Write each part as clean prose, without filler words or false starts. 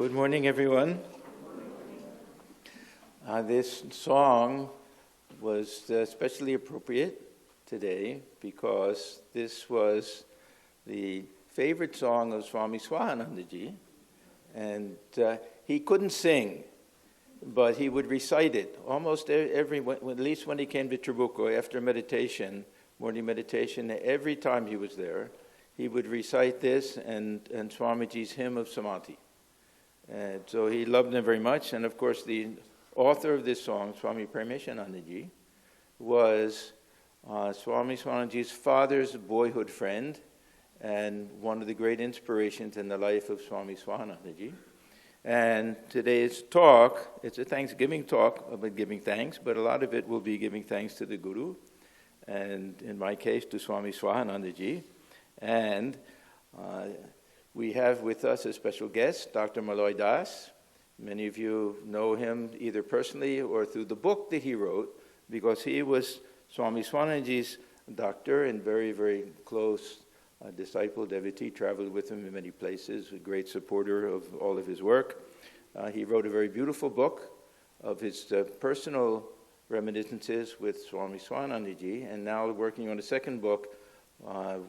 Good morning, everyone. This song was especially appropriate today because this was the favorite song of Swami Swahanandaji, and he couldn't sing, but he would recite it almost at least when he came to Trabuco after meditation, morning meditation. Every time he was there, he would recite this and Swamiji's hymn of Samadhi. And so he loved them very much. And of course, the author of this song, Swami Atmajnanananda, was Swami Swahanandaji's father's boyhood friend and one of the great inspirations in the life of Swami Swahanandaji. And today's talk, it's a Thanksgiving talk about giving thanks, but a lot of it will be giving thanks to the Guru, and in my case, to Swami Swahanandaji. And we have with us a special guest, Dr. Malloy Das. Many of you know him either personally or through the book that he wrote, because he was Swami Swahanandaji's doctor and very, very close disciple, devotee, traveled with him in many places, a great supporter of all of his work. He wrote a very beautiful book of his personal reminiscences with Swami Swahanandaji, and now working on a second book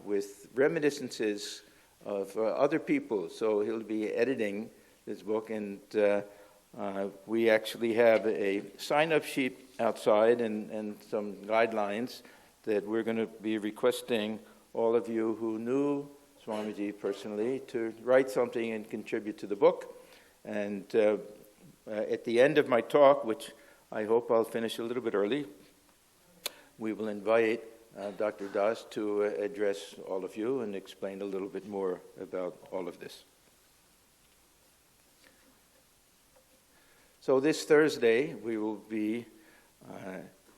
with reminiscences of other people. So he'll be editing this book, and we actually have a sign-up sheet outside and some guidelines that we're going to be requesting all of you who knew Swamiji personally to write something and contribute to the book. And at the end of my talk, which I hope I'll finish a little bit early, we will invite Dr. Das to address all of you and explain a little bit more about all of this. So this Thursday, we will be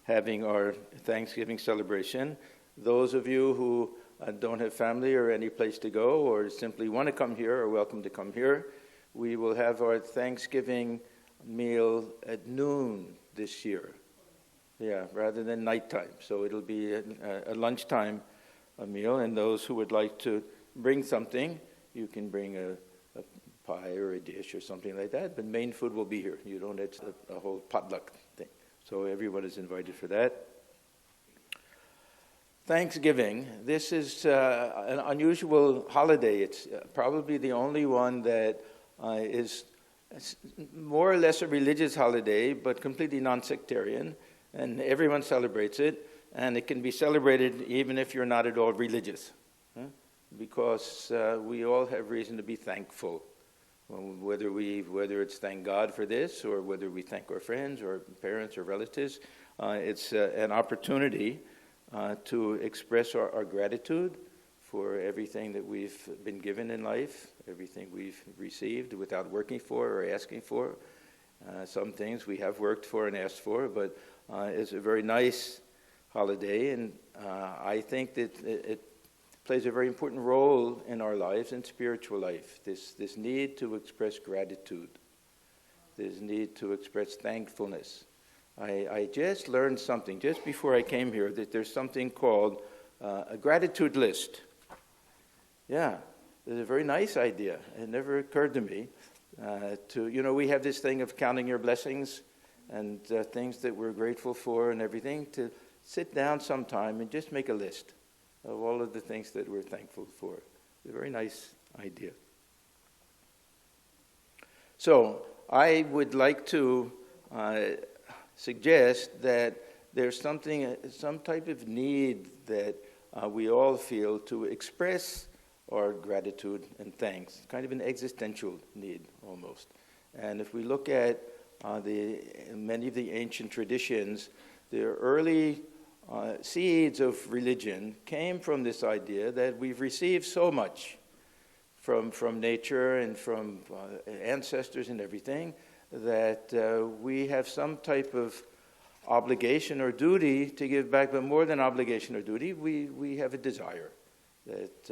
having our Thanksgiving celebration. Those of you who don't have family or any place to go or simply want to come here are welcome to come here. We will have our Thanksgiving meal at noon this year. Yeah, rather than nighttime. So it'll be a lunchtime meal, and those who would like to bring something, you can bring a pie or a dish or something like that, but main food will be here. You don't have a whole potluck thing. So everyone is invited for that. Thanksgiving, this is an unusual holiday. It's probably the only one that is more or less a religious holiday, but completely non-sectarian. And everyone celebrates it, and it can be celebrated even if you're not at all religious, because we all have reason to be thankful, whether it's thank God for this, or whether we thank our friends or parents or relatives. It's an opportunity to express our gratitude for everything that we've been given in life, everything we've received without working for or asking for. Some things we have worked for and asked for, but it's a very nice holiday, and I think that it plays a very important role in our lives and spiritual life. This need to express gratitude, this need to express thankfulness. I just learned something just before I came here, that there's something called a gratitude list. Yeah, it's a very nice idea. It never occurred to me. We have this thing of counting your blessings and things that we're grateful for and everything, to sit down sometime and just make a list of all of the things that we're thankful for. It's a very nice idea. So I would like to suggest that there's some type of need that we all feel to express our gratitude and thanks, kind of an existential need almost. And if we look at many of the ancient traditions, the early seeds of religion came from this idea that we've received so much from nature and from ancestors and everything, that we have some type of obligation or duty to give back. But more than obligation or duty, we have a desire that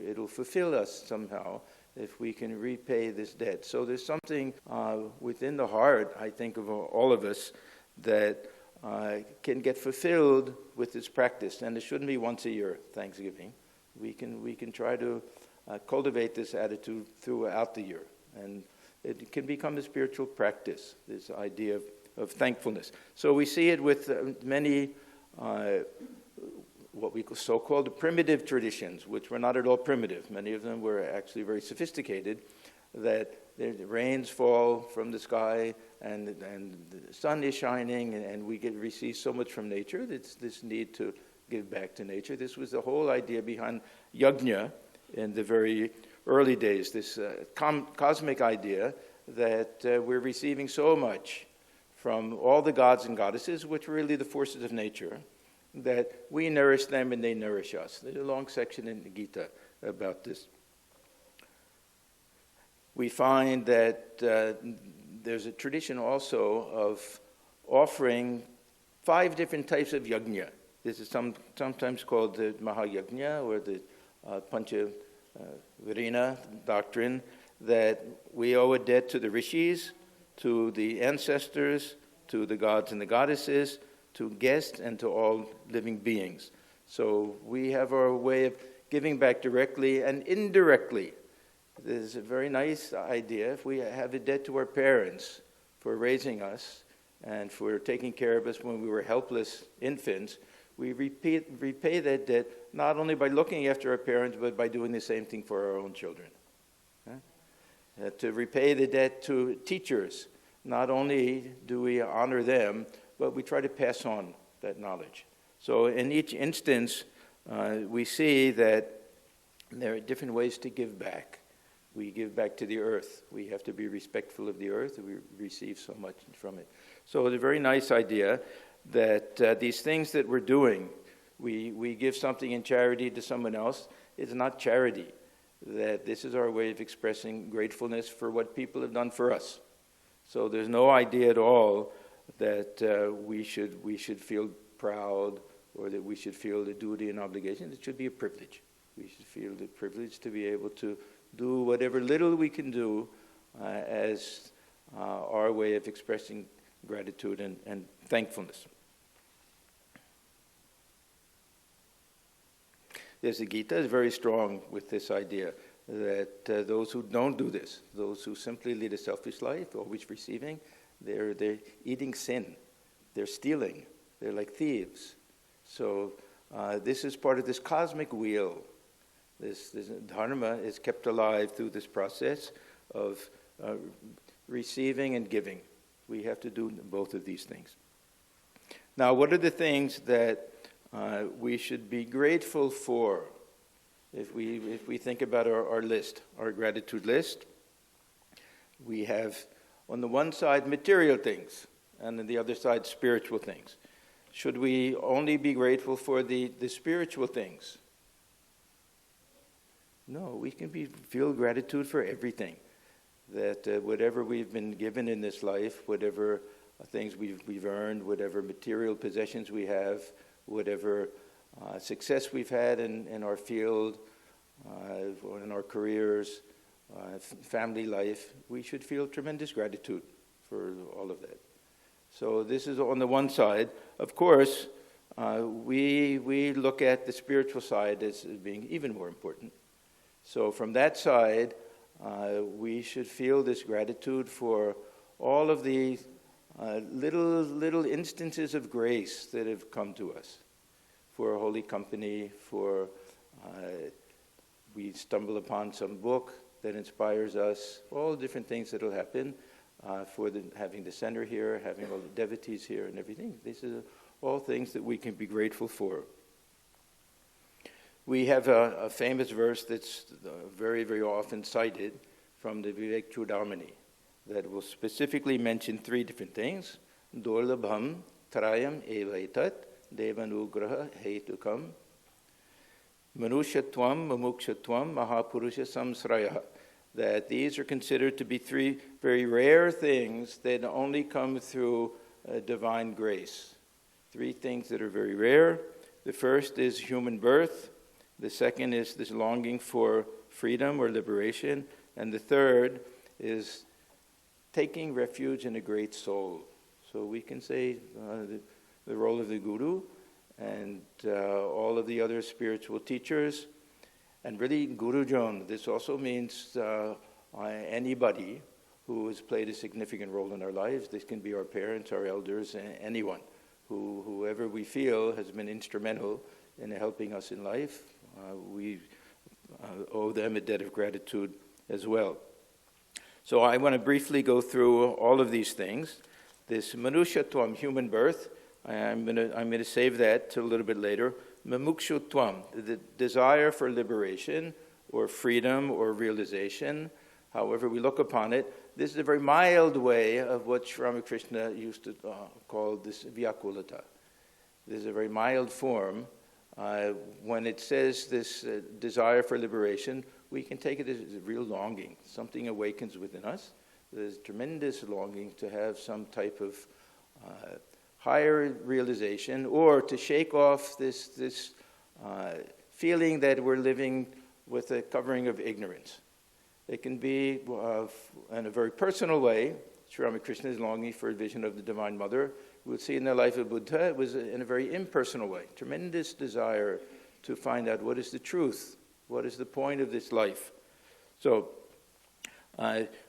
it'll fulfill us somehow if we can repay this debt. So there's something within the heart, I think, of all of us that can get fulfilled with this practice. And it shouldn't be once a year, Thanksgiving. We can try to cultivate this attitude throughout the year. And it can become a spiritual practice, this idea of thankfulness. So we see it with many what we so-called primitive traditions, which were not at all primitive. Many of them were actually very sophisticated, that the rains fall from the sky and the sun is shining and we receive so much from nature. It's this need to give back to nature. This was the whole idea behind yajna in the very early days, this cosmic idea that we're receiving so much from all the gods and goddesses, which are really the forces of nature, that we nourish them and they nourish us. There's a long section in the Gita about this. We find that there's a tradition also of offering 5 different types of yajna. This is sometimes called the Mahayajna or the Pancha Virina doctrine, that we owe a debt to the rishis, to the ancestors, to the gods and the goddesses, to guests, and to all living beings. So we have our way of giving back directly and indirectly. This is a very nice idea. If we have a debt to our parents for raising us and for taking care of us when we were helpless infants, we repay that debt not only by looking after our parents, but by doing the same thing for our own children. To repay the debt to teachers, not only do we honor them, but we try to pass on that knowledge. So in each instance, we see that there are different ways to give back. We give back to the earth. We have to be respectful of the earth. We receive so much from it. So it's a very nice idea that these things that we're doing, we give something in charity to someone else. It's not charity. That this is our way of expressing gratefulness for what people have done for us. So there's no idea at all that we should feel proud or that we should feel the duty and obligation. It should be a privilege. We should feel the privilege to be able to do whatever little we can do as our way of expressing gratitude and thankfulness. There's the Gita is very strong with this idea that those who don't do this, those who simply lead a selfish life, always receiving, they're eating sin, they're stealing, they're like thieves. So this is part of this cosmic wheel. This dharma is kept alive through this process of receiving and giving. We have to do both of these things. Now, what are the things that we should be grateful for? If we think about our list, our gratitude list, we have on the one side material things, and on the other side spiritual things. Should we only be grateful for the spiritual things? No, we can feel gratitude for everything. That whatever we've been given in this life, whatever things we've earned, whatever material possessions we have, whatever success we've had in our field, or in our careers, family life, we should feel tremendous gratitude for all of that. So this is on the one side. Of course, we look at the spiritual side as being even more important. So from that side, we should feel this gratitude for all of the little instances of grace that have come to us, for a holy company, for we stumble upon some book that inspires us, all different things that will happen, for having the center here, having all the devotees here and everything. These are all things that we can be grateful for. We have a famous verse that's very, very often cited from the Vivek Chudamani that will specifically mention 3 different things. Durlabham trayam evaitat devanugraha hetukam manushyatvam mumukshutvam mahapurusha samsraya. That these are considered to be 3 very rare things that only come through divine grace. 3 things that are very rare. The first is human birth. The second is this longing for freedom or liberation. And the third is taking refuge in a great soul. So we can say the role of the guru and all of the other spiritual teachers. And really, Gurujan, this also means anybody who has played a significant role in our lives. This can be our parents, our elders, anyone, whoever we feel has been instrumental in helping us in life. We owe them a debt of gratitude as well. So I want to briefly go through all of these things. This manushya-tvam, human birth, I'm going to save that till a little bit later. Mumukshutvam, the desire for liberation or freedom or realization, however we look upon it. This is a very mild way of what Sri Ramakrishna used to call this vyakulata. This is a very mild form. When it says this desire for liberation, we can take it as a real longing. Something awakens within us. There's tremendous longing to have some type of higher realization, or to shake off this feeling that we're living with a covering of ignorance. It can be in a very personal way. Sri Ramakrishna is longing for a vision of the Divine Mother. We'll see in the life of Buddha, it was in a very impersonal way. Tremendous desire to find out what is the truth, what is the point of this life. So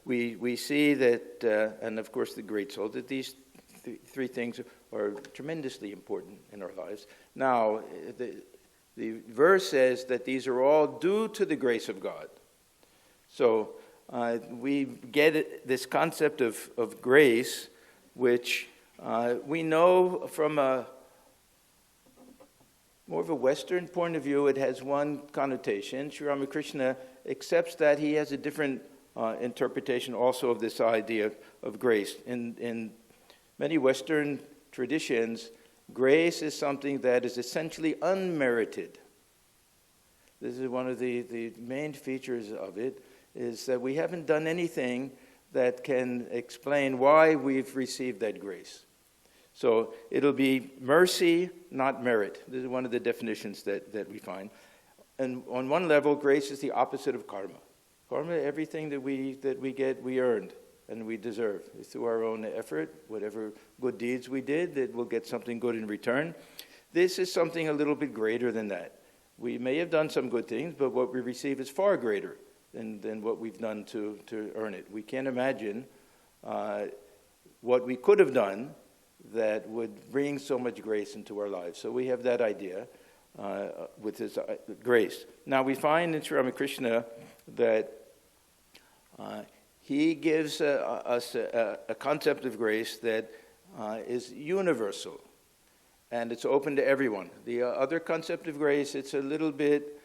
we see that, and of course the Great Soul, that these three things are tremendously important in our lives. Now, the verse says that these are all due to the grace of God. So we get this concept of grace, which we know from a more of a Western point of view, it has one connotation. Sri Ramakrishna accepts that. He has a different interpretation also of this idea of grace. In many Western traditions, grace is something that is essentially unmerited. This is one of the main features of it, is that we haven't done anything that can explain why we've received that grace. So it'll be mercy, not merit. This is one of the definitions that we find. And on one level, grace is the opposite of karma. Karma, everything that we get, we earned and we deserve. It's through our own effort, whatever good deeds we did, that we'll get something good in return. This is something a little bit greater than that. We may have done some good things, but what we receive is far greater than what we've done to earn it. We can't imagine what we could have done that would bring so much grace into our lives. So we have that idea with this grace. Now we find in Sri Ramakrishna that he gives us a concept of grace that is universal, and it's open to everyone. The other concept of grace, it's a little bit,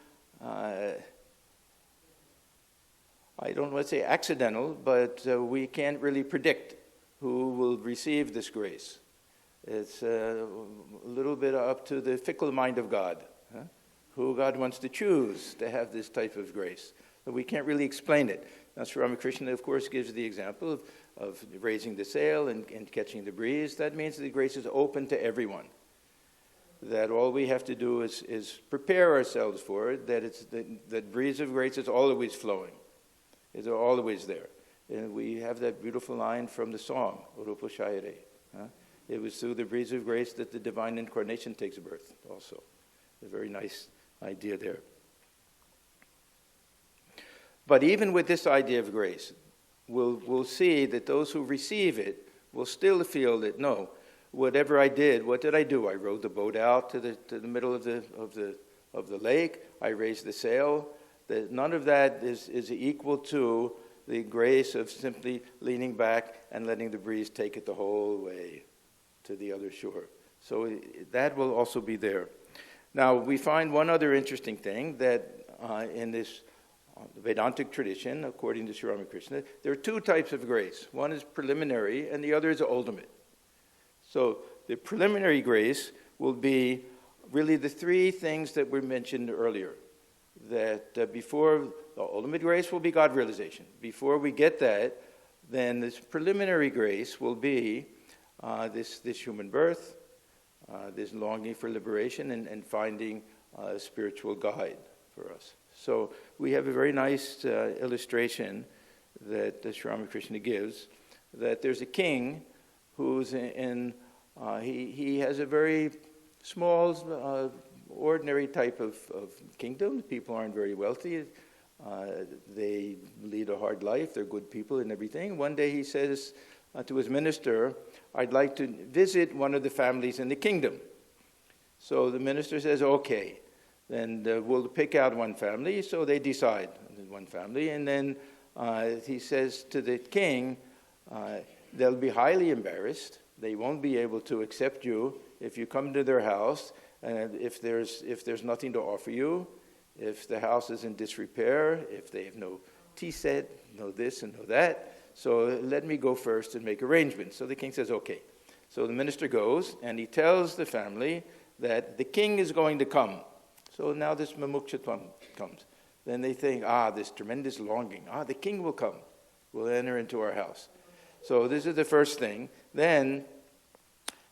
I don't want to say accidental, but we can't really predict who will receive this grace. It's a little bit up to the fickle mind of God, who God wants to choose to have this type of grace. But we can't really explain it. Now, Sri Ramakrishna, of course, gives the example of raising the sail and catching the breeze. That means the grace is open to everyone. That all we have to do is prepare ourselves for it, that breeze of grace is always flowing. It's always there. And we have that beautiful line from the song, Urupa Shayare. It was through the breeze of grace that the divine incarnation takes birth also. A very nice idea there. But even with this idea of grace, we'll see that those who receive it will still feel that, no, whatever I did, what did I do? I rowed the boat out to the middle of the lake. I raised the sail. That none of that is equal to the grace of simply leaning back and letting the breeze take it the whole way to the other shore. So that will also be there. Now, we find one other interesting thing, that in this Vedantic tradition, according to Sri Ramakrishna, there are two types of grace. One is preliminary, and the other is ultimate. So the preliminary grace will be really the three things that were mentioned earlier. That before, the ultimate grace will be God realization. Before we get that, then this preliminary grace will be this human birth, this longing for liberation, and finding a spiritual guide for us. So we have a very nice illustration that Sri Ramakrishna gives, that there's a king who's he has a very small, ordinary type of kingdom. People aren't very wealthy. They lead a hard life. They're good people and everything. One day he says to his minister, I'd like to visit one of the families in the kingdom. So the minister says, okay. Then we'll pick out one family. So they decide one family. And then he says to the king, they'll be highly embarrassed. They won't be able to accept you if you come to their house, and if there's nothing to offer you, if the house is in disrepair, if they have no tea set, no this and no that. So let me go first and make arrangements. So the king says, okay. So the minister goes, and he tells the family that the king is going to come. So now this mamukshutvam comes. Then they think, this tremendous longing. The king will come, will enter into our house. So this is the first thing. Then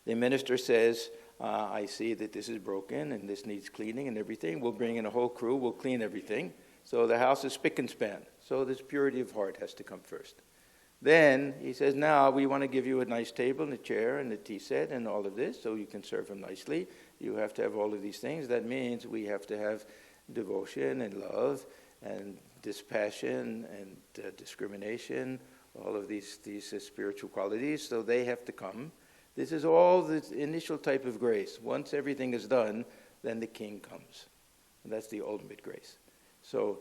the minister says, I see that this is broken and this needs cleaning and everything. We'll bring in a whole crew. We'll clean everything. So the house is spick and span. So this purity of heart has to come first. Then he says, now we want to give you a nice table and a chair and a tea set and all of this so you can serve him nicely. You have to have all of these things. That means we have to have devotion and love and dispassion and discrimination, all of these spiritual qualities. So they have to come. This is all the initial type of grace. Once everything is done, then the king comes. And that's the ultimate grace. So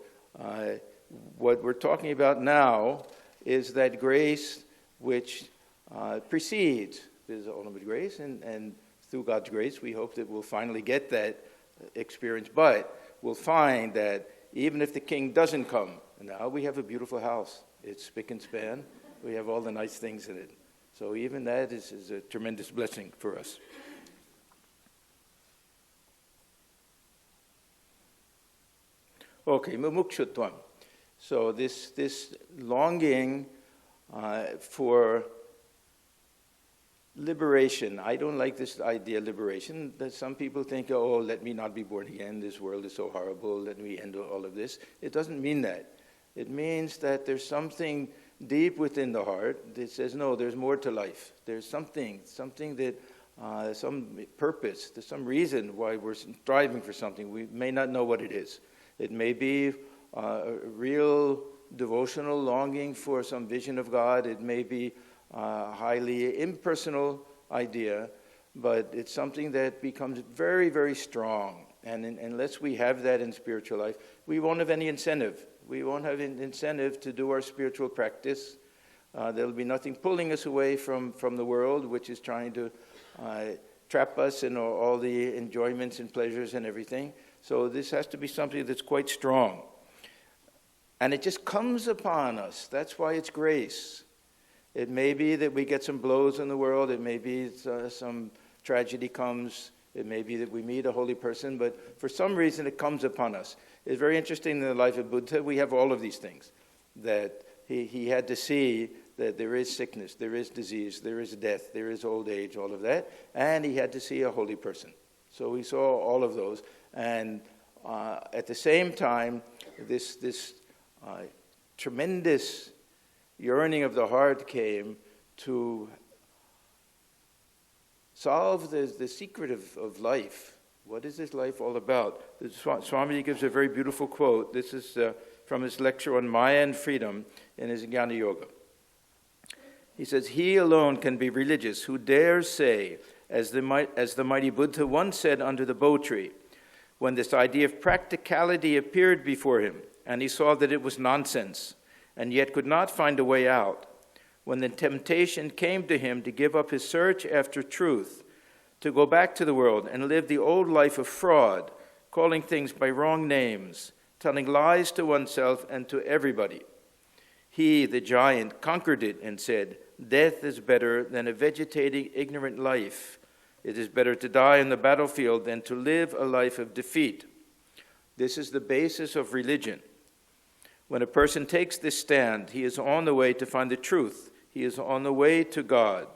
what we're talking about now is that grace which precedes this ultimate grace, and through God's grace, we hope that we'll finally get that experience. But we'll find that even if the king doesn't come, now we have a beautiful house. It's spick and span. We have all the nice things in it. So even that is a tremendous blessing for us. Okay, mumukshutvam. So this longing for liberation. I don't like this idea of liberation. That some people think, let me not be born again. This world is so horrible. Let me end all of this. It doesn't mean that. It means that there's something deep within the heart that says, no, there's more to life. There's something that, some purpose, there's some reason why we're striving for something. We may not know what it is. It may be a real devotional longing for some vision of God. It may be a highly impersonal idea, but it's something that becomes very, very strong. And unless we have that in spiritual life, we won't have any incentive. We won't have an incentive to do our spiritual practice. There'll be nothing pulling us away from the world, which is trying to trap us in all the enjoyments and pleasures and everything. So this has to be something that's quite strong. And it just comes upon us. That's why it's grace. It may be that we get some blows in the world. It may be some tragedy comes. It may be that we meet a holy person. But for some reason, it comes upon us. It's very interesting in the life of Buddha. We have all of these things. That he had to see that there is sickness, there is disease, there is death, there is old age, all of that. And he had to see a holy person. So we saw all of those. And at the same time, this tremendous yearning of the heart came to solve the secret of life. What is this life all about? Swami gives a very beautiful quote. This is from his lecture on Maya and freedom in his Jnana Yoga. He says, he alone can be religious who dares say, as the mighty Buddha once said under the bo tree, when this idea of practicality appeared before him, and he saw that it was nonsense, and yet could not find a way out, when the temptation came to him to give up his search after truth, to go back to the world and live the old life of fraud, calling things by wrong names, telling lies to oneself and to everybody. He, the giant, conquered it and said, death is better than a vegetating, ignorant life. It is better to die on the battlefield than to live a life of defeat. This is the basis of religion. When a person takes this stand, he is on the way to find the truth. He is on the way to God.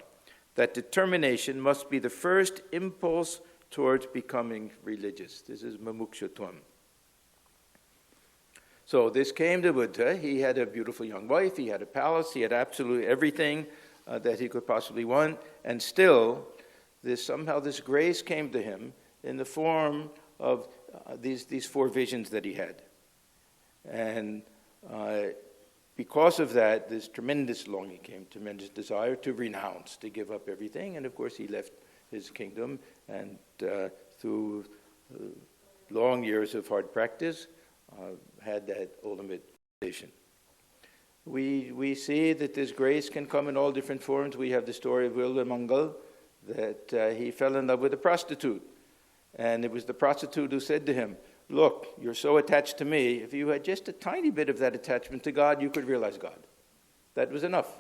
That determination must be the first impulse towards becoming religious. This is mumukshutvam. So this came to Buddha. He had a beautiful young wife. He had a palace. He had absolutely everything that he could possibly want. And still, somehow this grace came to him in the form of these four visions that he had. And because of that, this tremendous longing came, tremendous desire to renounce, to give up everything. And of course, he left his kingdom, and through long years of hard practice, had that ultimate realization. We see that this grace can come in all different forms. We have the story of Vilamangal, that he fell in love with a prostitute. And it was the prostitute who said to him, "Look, you're so attached to me. If you had just a tiny bit of that attachment to God, you could realize God." That was enough.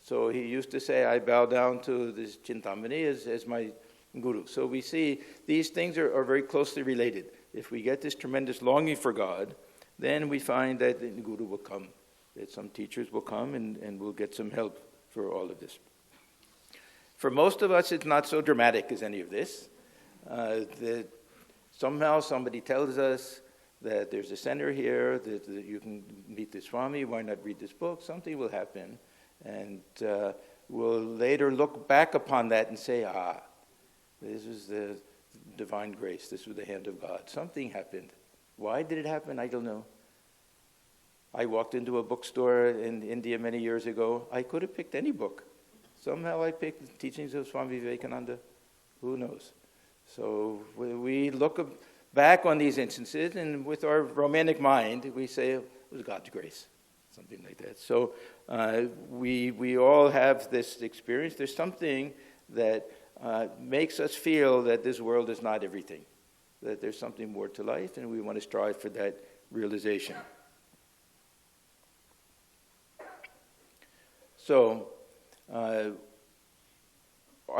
So he used to say, "I bow down to this Chintamani as my guru." So we see these things are very closely related. If we get this tremendous longing for God, then we find that the guru will come, that some teachers will come and we'll get some help for all of this. For most of us, it's not so dramatic as any of this. That somehow somebody tells us that there's a center here, that you can meet the Swami, why not read this book? Something will happen. And we'll later look back upon that and say, this was the divine grace, this was the hand of God. Something happened. Why did it happen? I don't know. I walked into a bookstore in India many years ago. I could have picked any book. Somehow I picked the teachings of Swami Vivekananda. Who knows? So we look back on these instances, and with our romantic mind, we say it was God's grace, something like that. So we all have this experience. There's something that makes us feel that this world is not everything, that there's something more to life, and we want to strive for that realization. So I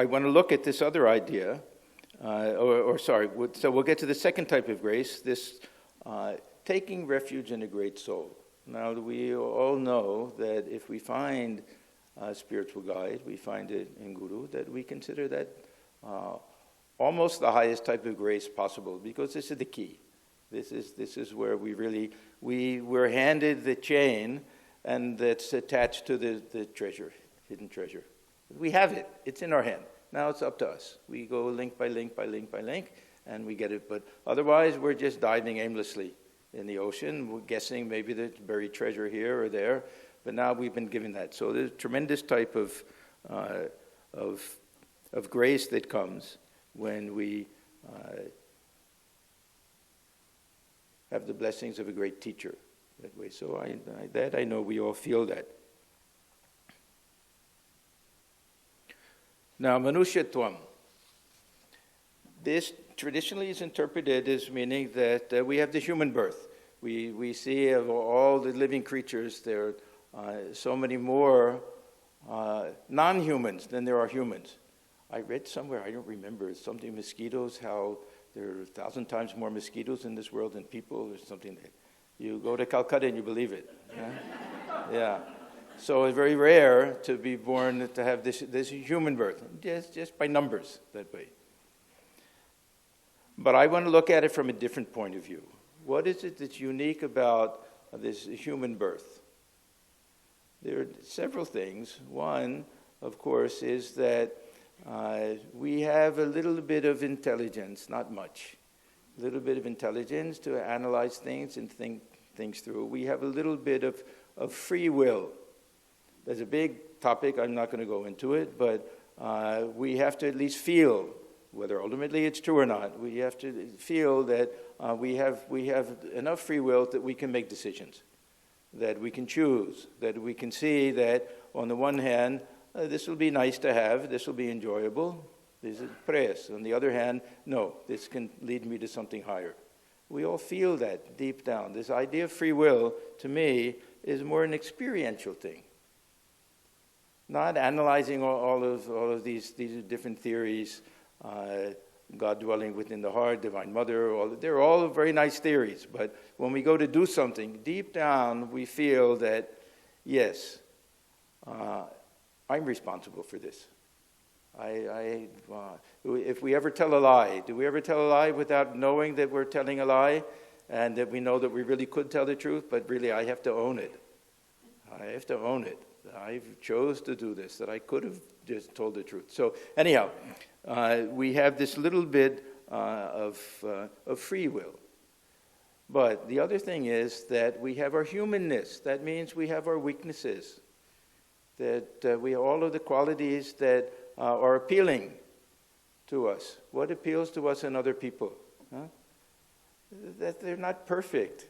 want to look at this other idea. So we'll get to the second type of grace, this taking refuge in a great soul. Now, we all know that if we find a spiritual guide, we find it in Guru, that we consider that almost the highest type of grace possible, because this is the key. This is where we're handed the chain, and that's attached to the treasure, hidden treasure. We have it. It's in our hand. Now it's up to us. We go link by link by link by link, and we get it. But otherwise, we're just diving aimlessly in the ocean. We're guessing maybe there's buried treasure here or there. But now we've been given that. So there's a tremendous type of grace that comes when we have the blessings of a great teacher that way. So I know we all feel that. Now, Manushyatvam. This traditionally is interpreted as meaning that we have the human birth. We see of all the living creatures, there are so many more non-humans than there are humans. I read somewhere, I don't remember, something mosquitoes, how there are 1,000 times more mosquitoes in this world than people, or something. You go to Calcutta and you believe it. Yeah. So it's very rare to be born, to have this human birth, just by numbers that way. But I want to look at it from a different point of view. What is it that's unique about this human birth? There are several things. One, of course, is that we have a little bit of intelligence, not much, a little bit of intelligence to analyze things and think things through. We have a little bit of free will. There's a big topic, I'm not going to go into it, but we have to at least feel, whether ultimately it's true or not, we have to feel that we have enough free will that we can make decisions, that we can choose, that we can see that on the one hand, this will be nice to have, this will be enjoyable, this is prayers. On the other hand, no, this can lead me to something higher. We all feel that deep down. This idea of free will, to me, is more an experiential thing. Not analyzing all of these different theories, God dwelling within the heart, Divine Mother, they're all very nice theories. But when we go to do something, deep down we feel that, yes, I'm responsible for this. If we ever tell a lie, do we ever tell a lie without knowing that we're telling a lie, and that we know that we really could tell the truth, but really I have to own it. I have to own it. I chose to do this, that I could have just told the truth. So anyhow, we have this little bit of free will. But the other thing is that we have our humanness. That means we have our weaknesses. That we all of the qualities that are appealing to us. What appeals to us in other people? Huh? That they're not perfect,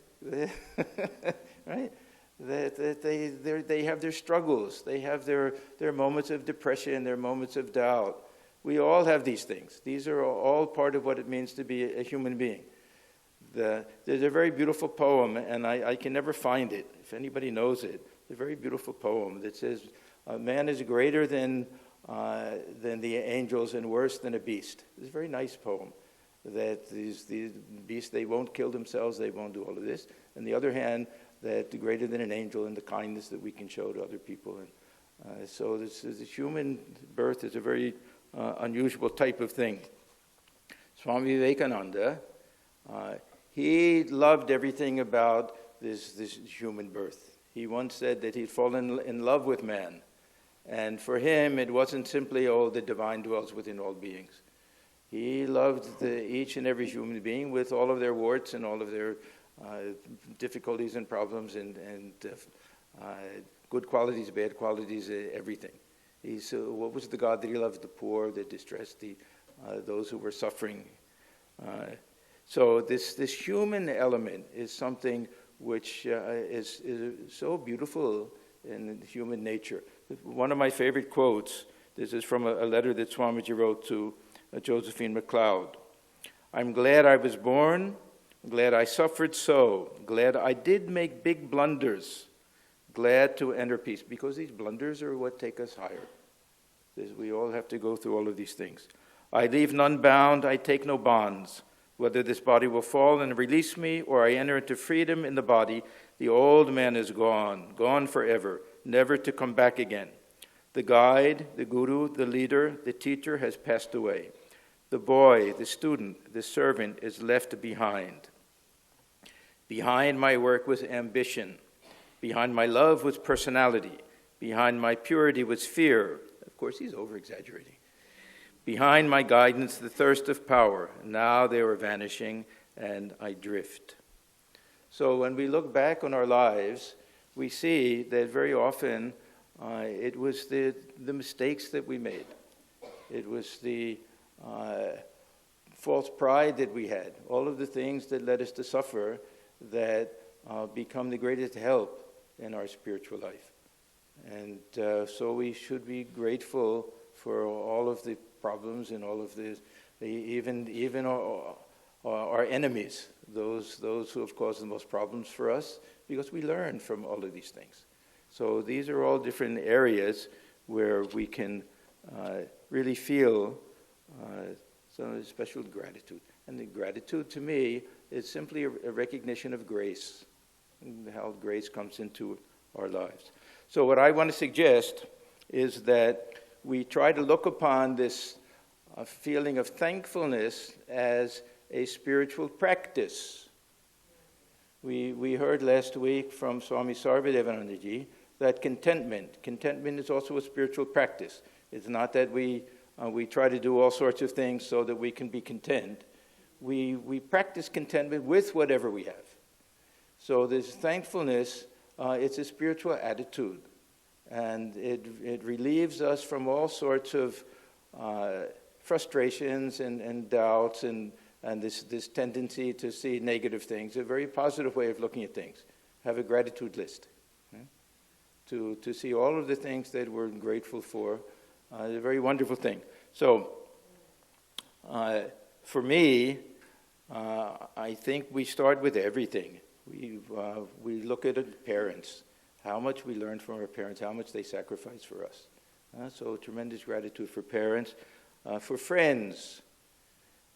right? That they have their struggles. They have their moments of depression, their moments of doubt. We all have these things. These are all part of what it means to be a human being. There's a very beautiful poem, and I can never find it. If anybody knows it, it's a very beautiful poem that says, man is greater than the angels and worse than a beast. It's a very nice poem. That these beasts, they won't kill themselves, they won't do all of this. On the other hand, that greater than an angel in the kindness that we can show to other people. And so this human birth is a very unusual type of thing. Swami Vivekananda, he loved everything about this human birth. He once said that he'd fallen in love with man. And for him, it wasn't simply, the divine dwells within all beings. He loved each and every human being with all of their warts and all of their difficulties and problems and good qualities, bad qualities, everything. What was the God that he loved? The poor, the distressed, those who were suffering. So this human element is something which is so beautiful in human nature. One of my favorite quotes, this is from a letter that Swamiji wrote to Josephine MacLeod. I'm glad I was born, glad I suffered so, glad I did make big blunders, glad to enter peace, because these blunders are what take us higher. We all have to go through all of these things. I leave none bound, I take no bonds. Whether this body will fall and release me, or I enter into freedom in the body, the old man is gone, gone forever, never to come back again. The guide, the guru, the leader, the teacher has passed away. The boy, the student, the servant is left behind. Behind my work was ambition. Behind my love was personality. Behind my purity was fear. Of course, he's over-exaggerating. Behind my guidance, the thirst of power. Now they were vanishing, and I drift. So when we look back on our lives, we see that very often it was the mistakes that we made. It was the false pride that we had. All of the things that led us to suffer that become the greatest help in our spiritual life. And so we should be grateful for all of the problems and all of even our enemies, those who have caused the most problems for us, because we learn from all of these things. So these are all different areas where we can really feel some special gratitude. And the gratitude to me is simply a recognition of grace, and how grace comes into our lives. So what I want to suggest is that we try to look upon this feeling of thankfulness as a spiritual practice. We heard last week from Swami Sarvadevanandaji that contentment is also a spiritual practice. It's not that we try to do all sorts of things so that we can be content. We practice contentment with whatever we have. So this thankfulness, it's a spiritual attitude. And it relieves us from all sorts of frustrations and doubts and this tendency to see negative things. A very positive way of looking at things. Have a gratitude list. To see all of the things that we're grateful for. It's a very wonderful thing. So, for me, I think we start with everything. We look at parents, how much we learn from our parents, how much they sacrifice for us. So tremendous gratitude for parents. For friends,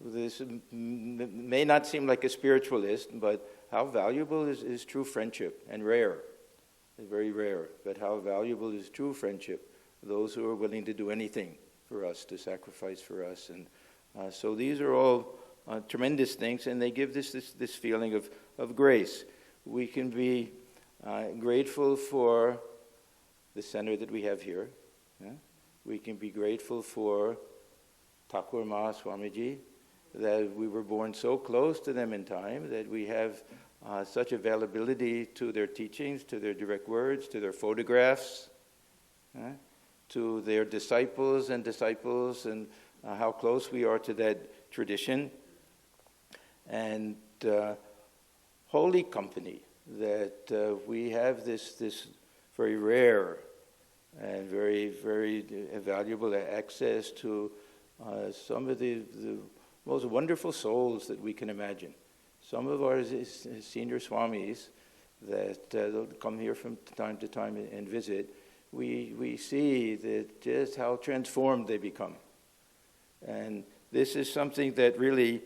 this may not seem like a spiritualist, but how valuable is true friendship, and rare. It's very rare, but how valuable is true friendship, those who are willing to do anything for us, to sacrifice for us. And so these are all tremendous things, and they give this feeling of grace. We can be grateful for the center that we have here. We can be grateful for Thakur Ma Swamiji, that we were born so close to them in time, that we have such availability to their teachings, to their direct words, to their photographs, to their disciples, and how close we are to that tradition. And holy company, that we have this very rare and very, very valuable access to some of the most wonderful souls that we can imagine. Some of our senior Swamis that come here from time to time and visit, we see that just how transformed they become. And this is something that really,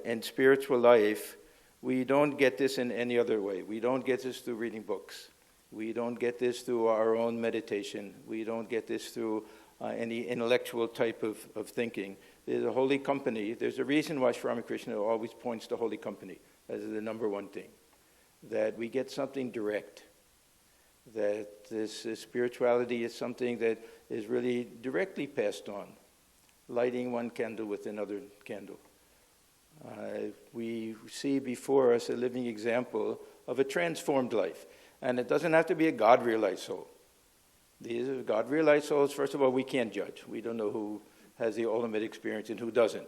in spiritual life, we don't get this in any other way. We don't get this through reading books. We don't get this through our own meditation. We don't get this through any intellectual type of thinking. There's a holy company. There's a reason why Sri Ramakrishna always points to holy company as the number one thing. That we get something direct. That this spirituality is something that is really directly passed on. Lighting one candle with another candle. We see before us a living example of a transformed life. And it doesn't have to be a God-realized soul. These are God-realized souls. First of all, we can't judge. We don't know who has the ultimate experience and who doesn't.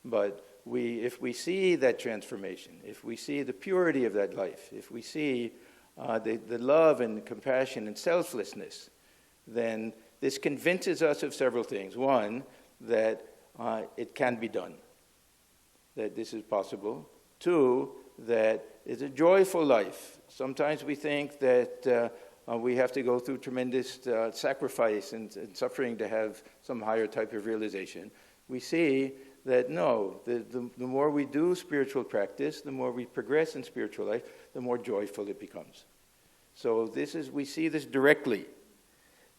But if we see that transformation, if we see the purity of that life, if we see the love and compassion and selflessness, then this convinces us of several things. One, that it can be done, that this is possible. Two, that it's a joyful life. Sometimes we think that we have to go through tremendous sacrifice and suffering to have some higher type of realization. We see that no, the more we do spiritual practice, the more we progress in spiritual life, the more joyful it becomes. So we see this directly,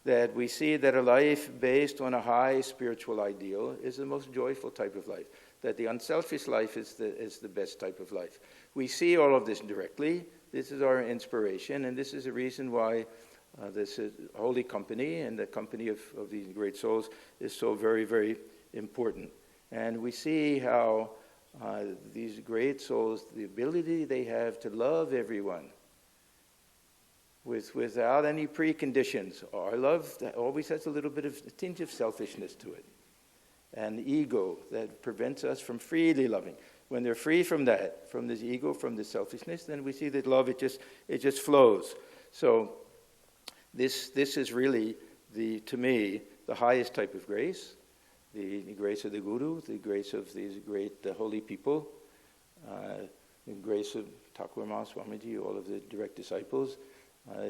that we see that a life based on a high spiritual ideal is the most joyful type of life, that the unselfish life is the best type of life. We see all of this directly. This is our inspiration, and this is the reason why this holy company and the company of these great souls is so very, very important. And we see how these great souls, the ability they have to love everyone without any preconditions. Our love always has a little bit of a tinge of selfishness to it, and ego that prevents us from freely loving. When they're free from that, from this ego, from this selfishness, then we see that love, it just flows. So this is really, to me, the highest type of grace, the grace of the Guru, the grace of these great holy people, the grace of Thakur Ma Swamiji, all of the direct disciples.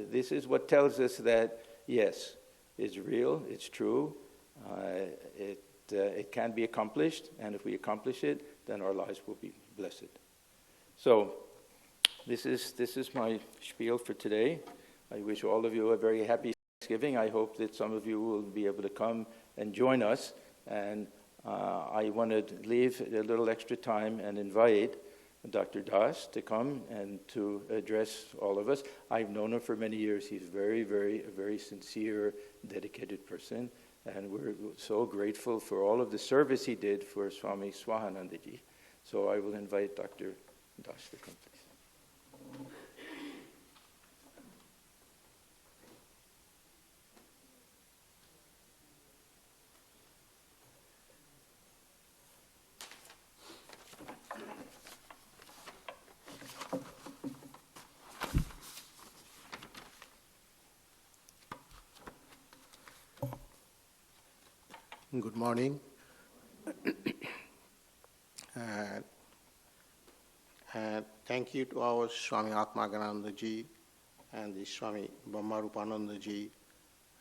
This is what tells us that, yes, it's real, it's true, it can be accomplished, and if we accomplish it, then our lives will be blessed. So, this is my spiel for today. I wish all of you a very happy Thanksgiving. I hope that some of you will be able to come and join us. And I want to leave a little extra time and invite Dr. Das to come and to address all of us. I've known him for many years. He's a very sincere, dedicated person. And we're so grateful for all of the service he did for Swami Swahanandaji. So I will invite Dr. Das to come, please. Good morning. And thank you to our Swami Atmajnanananda and the Swami Brahmarupanandaji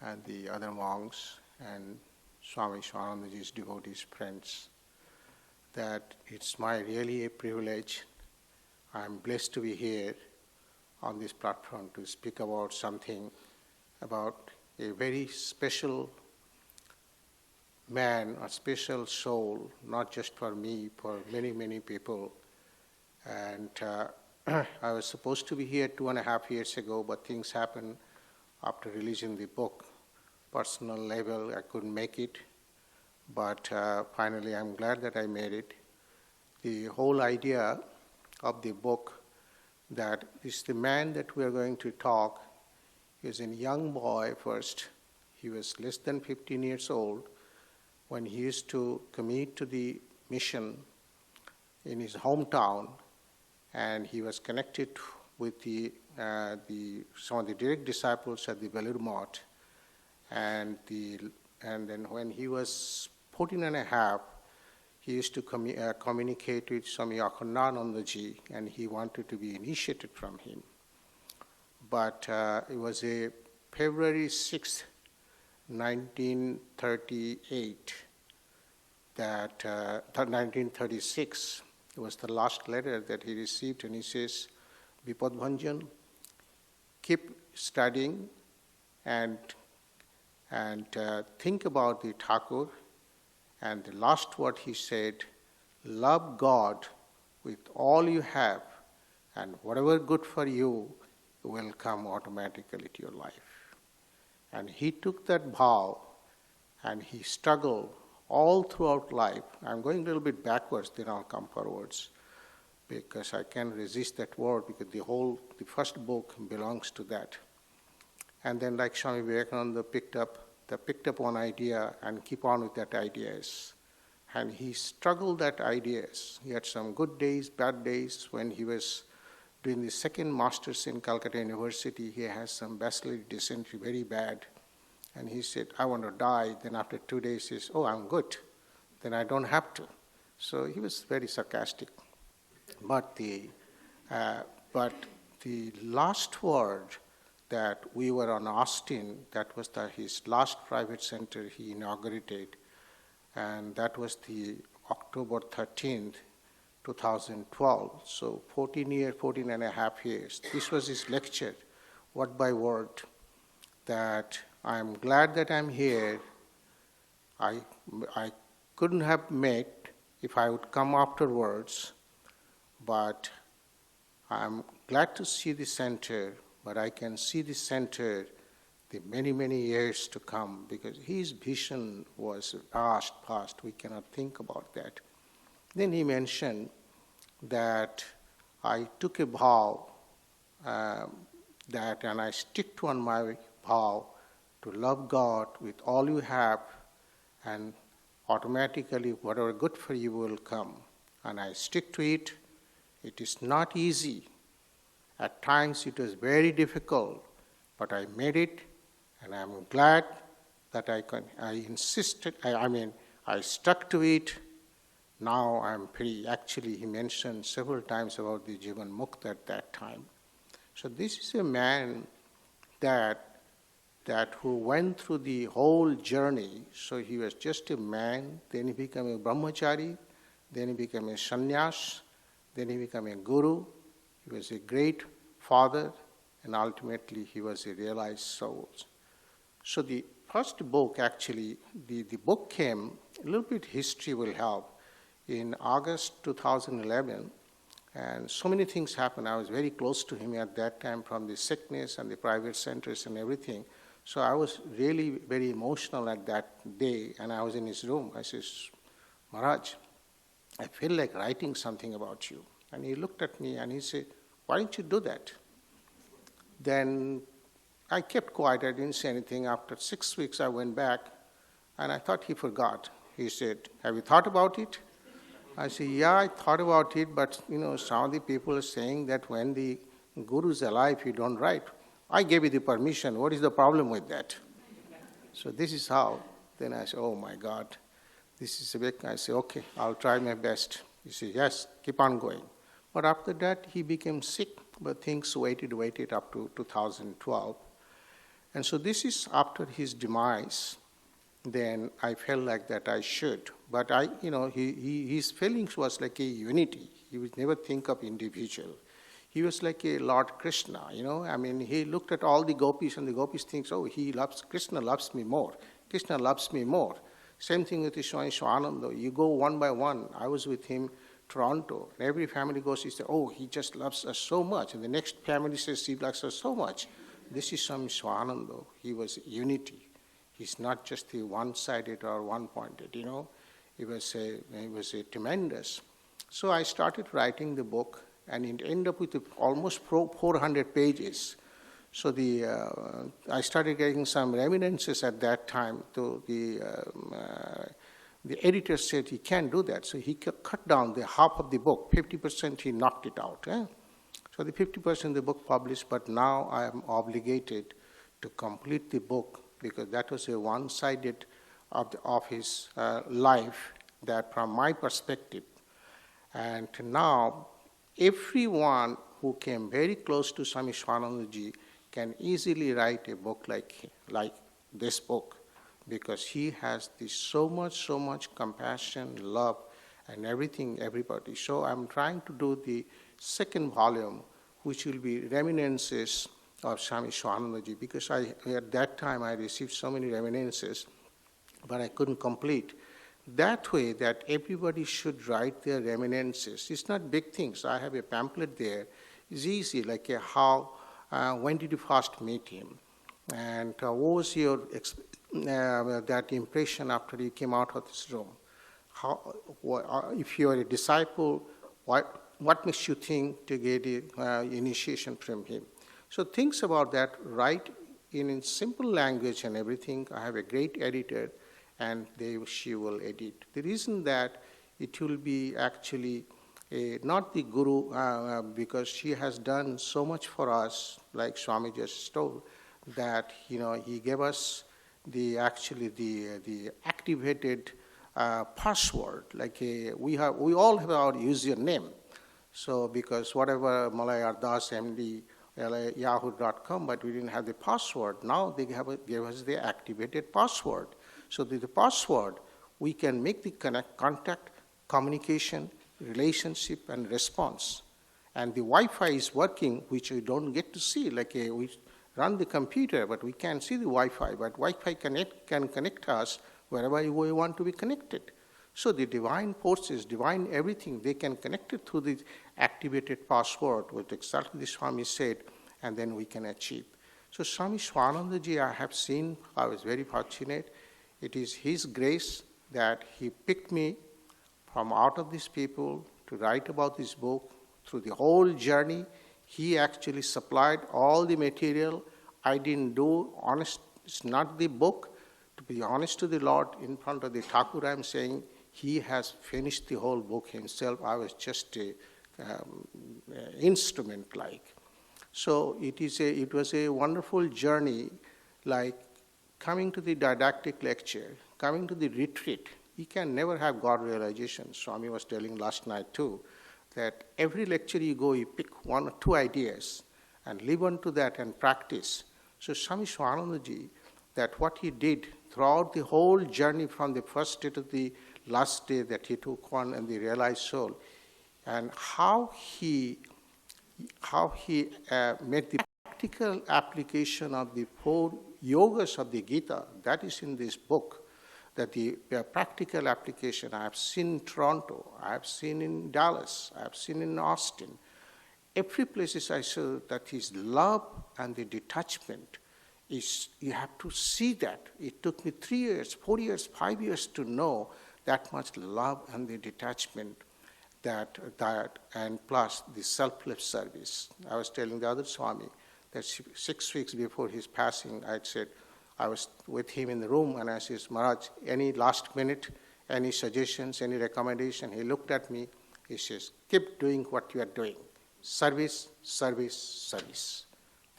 and the other monks and Swami Swaminandaji's devotees, friends, that it's really a privilege. I'm blessed to be here on this platform to speak about something, about a very special man, a special soul, not just for me, for many, many people. And I was supposed to be here 2.5 years ago, but things happened after releasing the book. Personal level, I couldn't make it, but finally I'm glad that I made it. The whole idea of the book that is the man that we are going to talk. He was a young boy first. He was less than 15 years old when he used to commit to the mission in his hometown, and he was connected with some of the direct disciples at the Belur Math. And then when he was 14 and a half, he used to communicate with Swami Atmajnanananda, and he wanted to be initiated from him. But it was a February 6th, 1938, 1936, it was the last letter that he received, and he says, Vipad Bhanjan, keep studying and think about the Thakur. And the last word he said, love God with all you have, and whatever good for you will come automatically to your life. And he took that vow, and he struggled all throughout life. I'm going a little bit backwards, then I'll come forwards, because I can't resist that word, because the first book belongs to that. And then, like Swami Vivekananda picked up one idea and keep on with that ideas. And he struggled that ideas. He had some good days, bad days. When he was doing the second master's in Calcutta University, he has some bacillary dysentery, very bad. And he said, I want to die. Then after 2 days, he says, oh, I'm good. Then I don't have to. So he was very sarcastic. But the last word that we were on Austin, that was his last private center he inaugurated, and that was the October 13th, 2012. So 14 and a half years. This was his lecture, word by word, that I'm glad that I'm here. I couldn't have met if I would come afterwards, but I'm glad to see the center, but I can see the center the many, many years to come, because his vision was past. We cannot think about that. Then he mentioned that I took a vow and I stick to my vow to love God with all you have, and automatically whatever good for you will come. And I stick to it. It is not easy. At times it was very difficult, but I made it, and I'm glad that I stuck to it. Now I'm pretty, actually he mentioned several times about the Jivan Mukta at that time. So this is a man that who went through the whole journey. So he was just a man, then he became a brahmachari, then he became a sannyas, then he became a guru. He was a great father, and ultimately he was a realized soul. So the first book, actually, the book came, a little bit history will help, in August 2011, and so many things happened. I was very close to him at that time from the sickness and the private centers and everything. So I was really very emotional at that day, and I was in his room. I says, Maharaj, I feel like writing something about you. And he looked at me and he said, why don't you do that? Then I kept quiet, I didn't say anything. After 6 weeks I went back, and I thought he forgot. He said, have you thought about it? I said, yeah, I thought about it, but some of the people are saying that when the guru is alive, you don't write. I gave you the permission. What is the problem with that? So this is how. Then I said, oh my God, this is a big. I said, okay, I'll try my best. He said, yes, keep on going. But after that, he became sick, but things waited up to 2012. And so this is after his demise. Then I felt like that I should. But his feelings was like a unity. He would never think of individual. He was like a Lord Krishna, he looked at all the gopis, and the gopis thinks, oh, Krishna loves me more. Krishna loves me more. Same thing with the Swami Swananda. You go one by one. I was with him, Toronto, and every family goes, he said, oh, he just loves us so much. And the next family says, he loves us so much. This is Swami Swananda. He was unity. He's not just the one-sided or one-pointed, It was a tremendous. So I started writing the book, and it ended up with almost 400 pages. So I started getting some reminiscences at that time. To the editor said he can't do that, so he cut down the half of the book, 50% he knocked it out. So the 50% of the book published, but now I am obligated to complete the book because that was a one-sided of his life, that from my perspective. And now, everyone who came very close to Swami Swanandaji can easily write a book like this book, because he has so much compassion, love, and everything, everybody. So I'm trying to do the second volume, which will be reminiscences of Swami Swanandaji, because at that time I received so many reminiscences, but I couldn't complete. That way, that everybody should write their reminiscences. It's not big things. I have a pamphlet there. It's easy, like when did you first meet him? And what was your that impression after you came out of this room? If you are a disciple, what makes you think to get initiation from him? So things about that, write in simple language and everything. I have a great editor, and she will edit. The reason that it will be actually not the guru, because she has done so much for us, like Swami just told, that he gave us the activated password. Like we all have our username. So because whatever Malayar Das MD yahoo.com, but we didn't have the password. Now they gave us the activated password. So with the password, we can make the contact, communication, relationship, and response. And the Wi-Fi is working, which we don't get to see. Like we run the computer, but we can't see the Wi-Fi. But Wi-Fi can connect us wherever we want to be connected. So the divine forces, divine everything, they can connect it through the activated password, what exactly the Swami said, and then we can achieve. So Swami Swanandaji, I have seen, I was very fortunate. It is his grace that he picked me from out of these people to write about this book. Through the whole journey, he actually supplied all the material. I didn't do, it's not the book. To be honest to the Lord, in front of the Thakur, I'm saying, he has finished the whole book himself. I was just an instrument like. So it was a wonderful journey, like coming to the didactic lecture, coming to the retreat. You can never have God realization. Swami was telling last night too, that every lecture you go, you pick one or two ideas and live on to that and practice. So Swami Swanandaji, that what he did throughout the whole journey from the first day to the last day that he took on and the realized soul, and how he made the practical application of the 4 yogas of the Gita, that is in this book, that the practical application I have seen in Toronto, I have seen in Dallas, I have seen in Austin. Every place I saw that his love and the detachment is, you have to see that. It took me 3 years, 4 years, 5 years to know that much love and the detachment, that and plus the selfless service. I was telling the other Swami that 6 weeks before his passing, I said, I was with him in the room and I said, Maharaj, any last minute, any suggestions, any recommendation? He looked at me, he says, keep doing what you are doing. Service, service, service.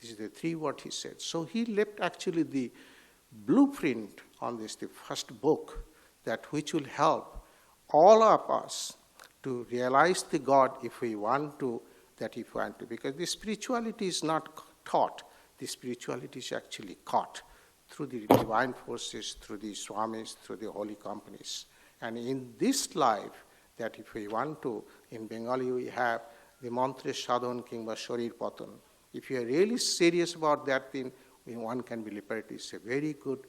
This is the 3 what he said. So he left actually the blueprint on this, the first book, that which will help all of us to realize the God if we want to, because the spirituality is not taught, the spirituality is actually caught through the divine forces, through the Swamis, through the holy companies. And in this life, that if we want to, in Bengali we have the mantra sadhan kingba sharir patan. If you are really serious about that thing, one can be liberated. It's a very good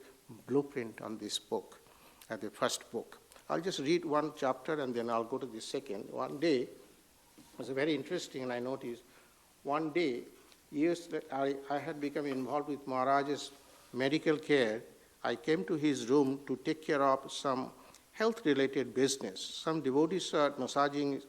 blueprint on this book, the first book. I'll just read one chapter and then I'll go to the second. One day, it was very interesting, and I noticed, one day, years that I had become involved with Maharajas' medical care. I came to his room to take care of some health-related business. Some devotees are massaging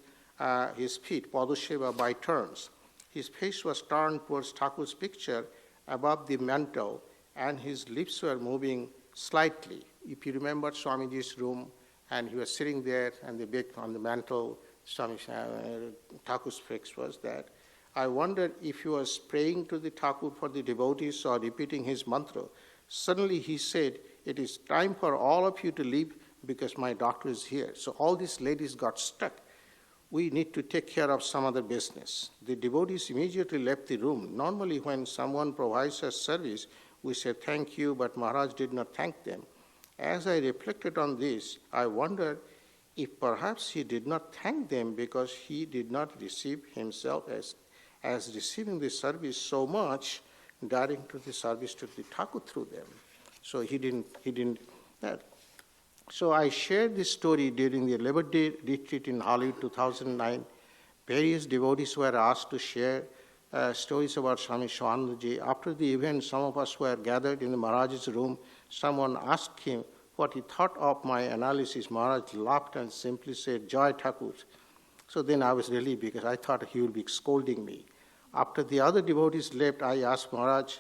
his feet, Padasheva, by turns. His face was turned towards Thakur's picture above the mantle, and his lips were moving slightly. If you remember Swamiji's room, and he was sitting there, and the big on the mantle, Thakur's face was that. I wondered if he was praying to the Thakur for the devotees or repeating his mantra. Suddenly he said, "It is time for all of you to leave because my doctor is here." So all these ladies got stuck. We need to take care of some other business. The devotees immediately left the room. Normally when someone provides us service, we say thank you, but Maharaj did not thank them. As I reflected on this, I wondered if perhaps he did not thank them because he did not receive himself as receiving the service so much, direct to the service to the Thakur through them. So he didn't that. So I shared this story during the 11-day retreat in Hollywood 2009. Various devotees were asked to share stories about Swami Shivanandaji. After the event, some of us were gathered in the Maharaj's room. Someone asked him what he thought of my analysis. Maharaj laughed and simply said, "Jai Thakur." So then I was relieved because I thought he would be scolding me. After the other devotees left, I asked Maharaj,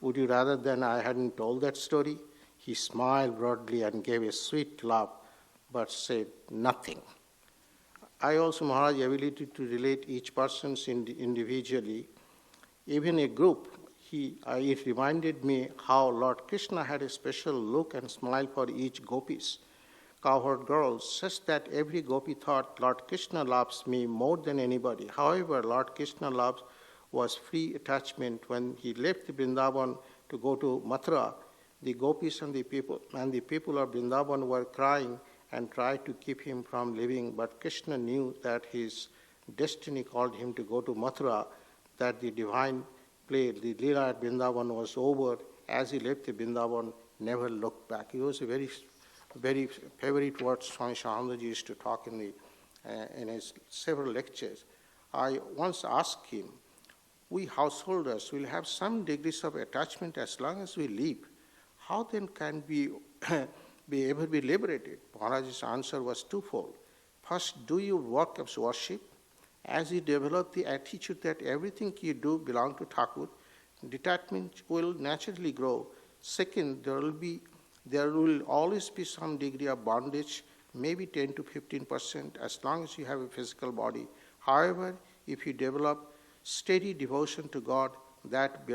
"Would you rather than I hadn't told that story?" He smiled broadly and gave a sweet laugh, but said nothing. I also, Maharaj's ability to relate each person individually, even a group, it reminded me how Lord Krishna had a special look and smile for each gopis, cowherd girls, such that every gopi thought, "Lord Krishna loves me more than anybody." However, Lord Krishna loves was free attachment. When he left the Vrindavan to go to Mathura, the gopis and the people of Vrindavan were crying and tried to keep him from leaving, but Krishna knew that his destiny called him to go to Mathura, that the divine play, the Leela at Vrindavan was over. As he left the Vrindavan, never looked back. It was a very, very favorite word Swami Shivanandaji used to talk in his several lectures. I once asked him, "We householders will have some degrees of attachment as long as we live. How then can we ever be liberated?" Maharaj's answer was twofold. First, do your work of worship. As you develop the attitude that everything you do belongs to Thakur, detachment will naturally grow. Second, there will always be some degree of bondage, maybe 10 to 15%, as long as you have a physical body. However, if you develop steady devotion to God, that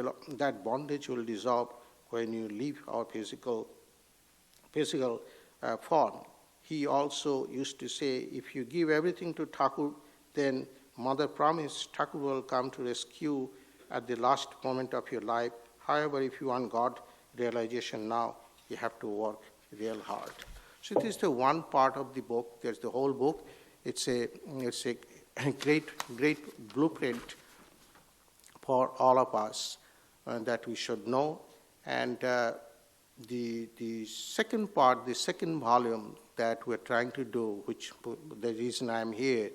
bondage will dissolve when you leave our physical form. He also used to say, if you give everything to Thakur, then Mother promised Thakur will come to rescue at the last moment of your life. However, if you want God realization now, you have to work real hard. So this is the one part of the book. There's the whole book. It's a great blueprint for all of us that we should know. And the second part, the second volume that we're trying to do, which the reason I'm here,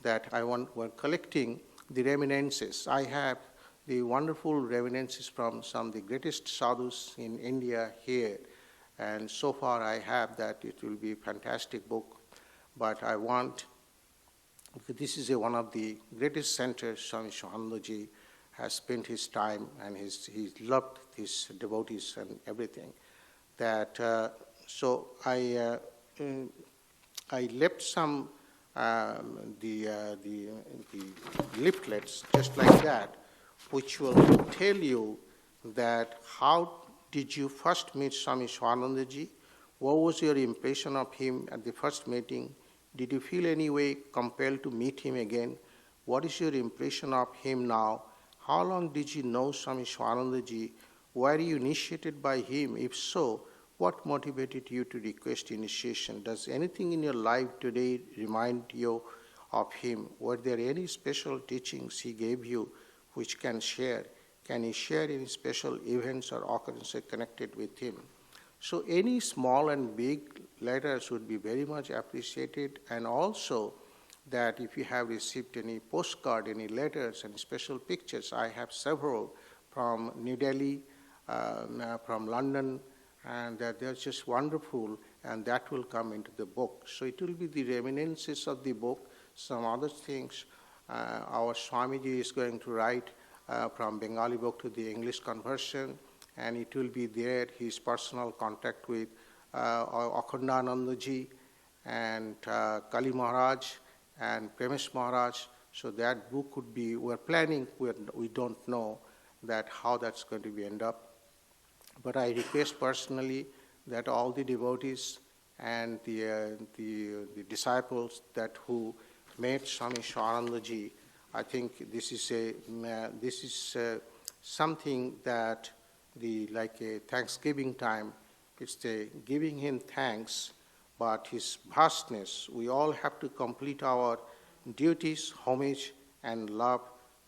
that we're collecting the reminiscences. I have the wonderful reminiscences from some of the greatest sadhus in India here. And so far I have that. It will be a fantastic book. But I want, because this is one of the greatest centers Swami Shivanandaji has spent his time, and he loved his devotees and everything. That so I left some the leaflets just like that, which will tell you that how did you first meet Swami Shivanandaji? What was your impression of him at the first meeting? Did you feel any way compelled to meet him again? What is your impression of him now? How long did you know Swami Shivanandaji? Were you initiated by him? If so, what motivated you to request initiation? Does anything in your life today remind you of him? Were there any special teachings he gave you which can share? Can you share any special events or occurrences connected with him? So any small and big letters would be very much appreciated, and also that if you have received any postcard, any letters, any special pictures, I have several from New Delhi, from London, and they're just wonderful, and that will come into the book. So it will be the reminiscences of the book. some other things. Our Swamiji is going to write from Bengali book to the English conversion, and it will be there, his personal contact with Atmajnanananda ji and Kali Maharaj and Premesh Maharaj. So that book could be, we're planning, we don't know that how that's going to be end up. But I request personally that all the devotees and the disciples that who met Swami Shivananda ji, I think this is something that like a Thanksgiving time. It's the giving him thanks, but his vastness. We all have to complete our duties, homage, and love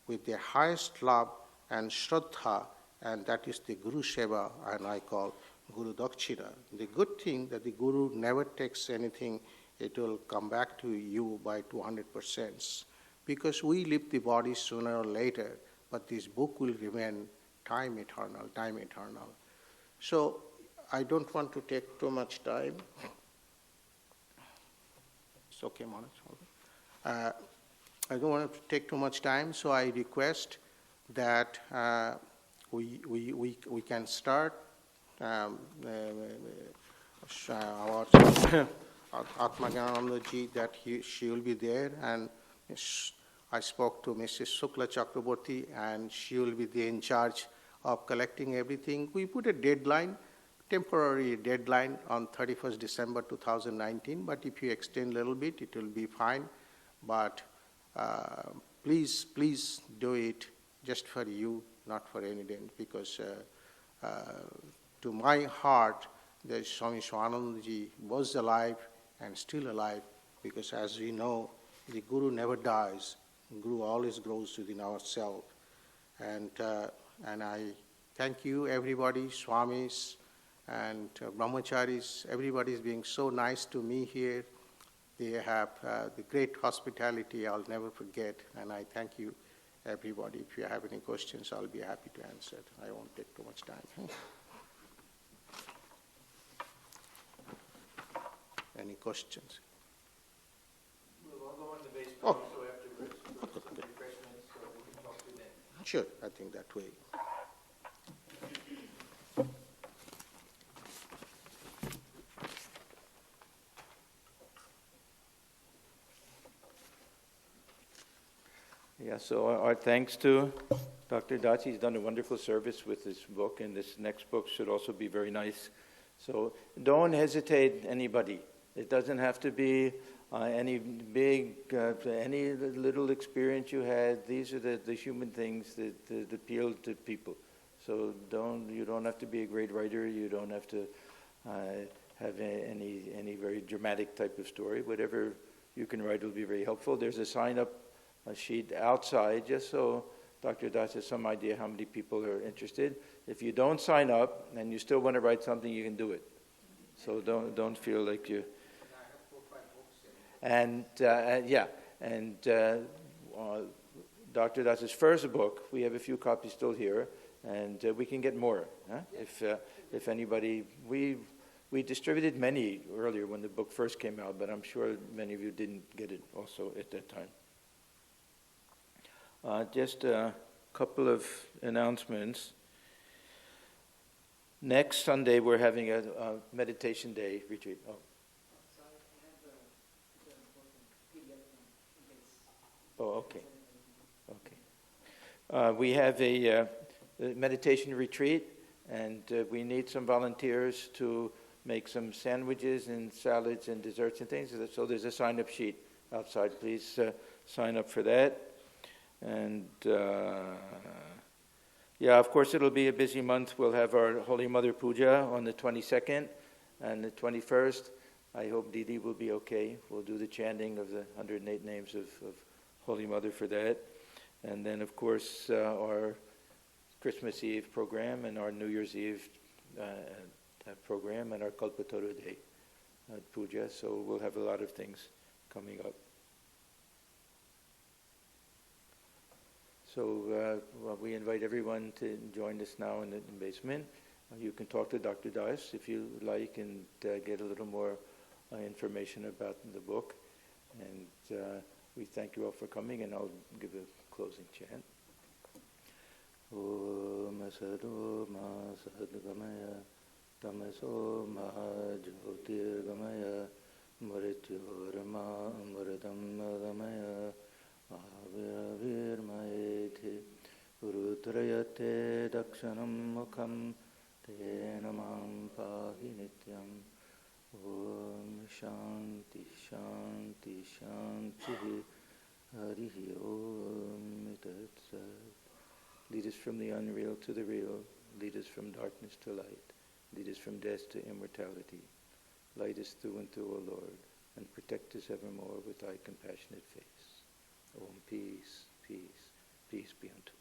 with the highest love and shraddha, and that is the Guru Seva, and I call Guru Dakshina. The good thing that the Guru never takes anything, it will come back to you by 200%. Because we leave the body sooner or later, but this book will remain time eternal, time eternal. So I don't want to take too much time. It's okay, Maharaj. I don't want to take too much time, so I request that we can start our Atmajnanananda ji, that she will be there, and I spoke to Mrs. Shukla Chakraborty, and she will be in charge of collecting everything. We put a deadline, temporary deadline on 31st December 2019, but if you extend a little bit, it will be fine. But please do it just for you, not for anyone, because to my heart, the Swami Shivananda ji was alive and still alive, because as we know, the Guru never dies. Guru always grows within ourselves. And I thank you, everybody, Swamis and Brahmacharis. Everybody is being so nice to me here. They have the great hospitality I'll never forget, and I thank you, everybody. If you have any questions, I'll be happy to answer. I won't take too much time. Any questions? We'll all go in the basement Oh. also afterwards for some refreshments, so we can talk to them. Sure, I think that way. Yeah, so our thanks to Dr. Das. He's done a wonderful service with this book, and this next book should also be very nice. So don't hesitate, anybody. It doesn't have to be any big, any little experience you had. These are the human things that appeal to people. So you don't have to be a great writer. You don't have to have any very dramatic type of story. Whatever you can write will be very helpful. There's a sign-up sheet outside, just so Dr. Das has some idea how many people are interested. If you don't sign up and you still want to write something, you can do it. So don't feel like you. And Dr. Das's first book, we have a few copies still here, and we can get more. Huh? If anybody, we distributed many earlier when the book first came out, but I'm sure many of you didn't get it also at that time. Just a couple of announcements. Next Sunday, we're having a meditation day retreat. Okay. We have a meditation retreat, and we need some volunteers to make some sandwiches and salads and desserts and things. So there's a sign-up sheet outside. Please sign up for that. And of course, it'll be a busy month. We'll have our Holy Mother Puja on the 22nd and the 21st. I hope Didi will be okay. We'll do the chanting of the 108 names of Holy Mother for that. And then, of course, our Christmas Eve program and our New Year's Eve program and our Kalpataru Day puja. So we'll have a lot of things coming up. So we invite everyone to join us now in the basement. You can talk to Dr. Das if you like and get a little more information about the book. And we thank you all for coming, and I'll give a closing chant. Om Asado Ma Sadgamaya Tamaso Ma Jyotirgamaya Mrityorma Amritam Gamaya Avirmaeti Rudrayate Dakshanam Mukham Tena Mam Pahi Nityam. Om Shanti Shanti Shanti Harihi Om Tat Sat. Lead us from the unreal to the real. Lead us from darkness to light. Lead us from death to immortality. Light us through and through, O Lord, and protect us evermore with thy compassionate face. Om, peace, peace, peace be unto